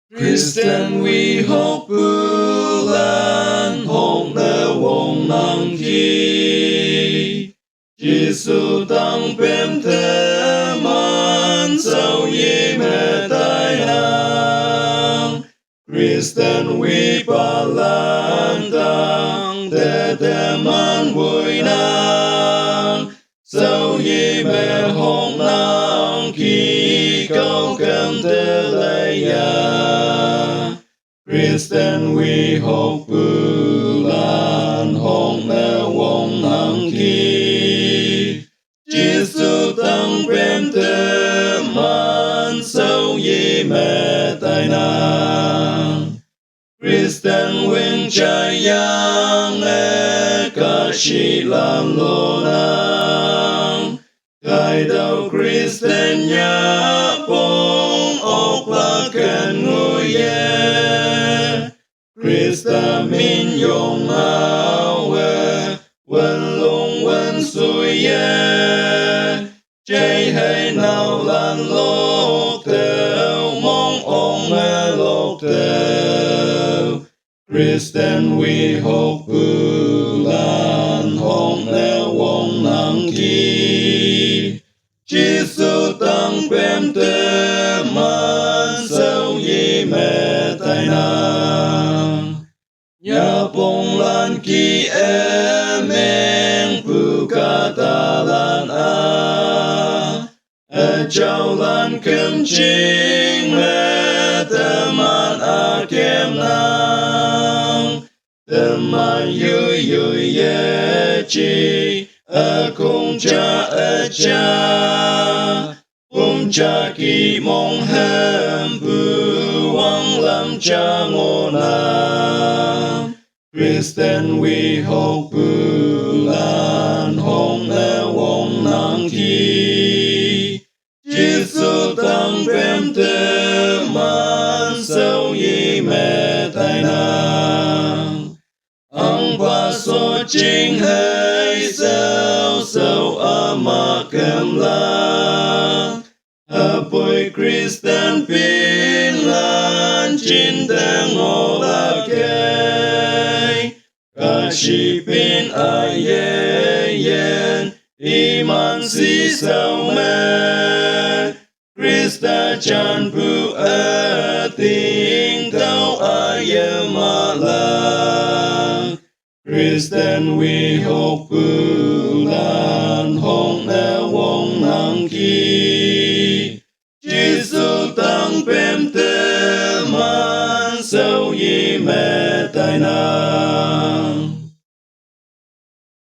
Khristan Wehok Pulan hong nơ wong nang ki Giêsu tăng bem thế man sau ye mẹ tai nang Khristan we palan tăng te man vui nang sau ye mẹ hong nang ki câu kem te lai ya Khristan Wehok Pulan hong nơ wong nang ki Giêsu tăng bem te man sau ye mẹ tai nang Khristan wing chai yang e ka shi lam lo nang Gai đầu Khristan ya bong ok la ken ngôi ye Khristan min yong ao e wen lung wen sui ye Chạy hay nào lan lộc theo mong ông mẹ lộc theo Khristan Wehok Pulan hong nơ wong nang ki Giêsu tăng bem te man sau ye mẹ tai nang Nhà bông lan ki em pu ca ta lan Chào lan kem chinh mẹ te man kem nang Te man yu ye chi cùng cha cha cha ki mong hem pu wang lam cha ngô na Khristan Wehok Pulan hong nơ wong nang ki Giêsu tăng bem te man sau ye mẹ tai nang Ang pa so ching hay sau ama kem la Apoi Khristan pin lan chin tang ngô la kei Ka shi pin a ye yen iman si sau me Khristan chan pu a ting tao a ye ma la Khristan Wehok Pulan hong nơ wong nang ki Giêsu tăng bem te man sau ye mẹ tai nang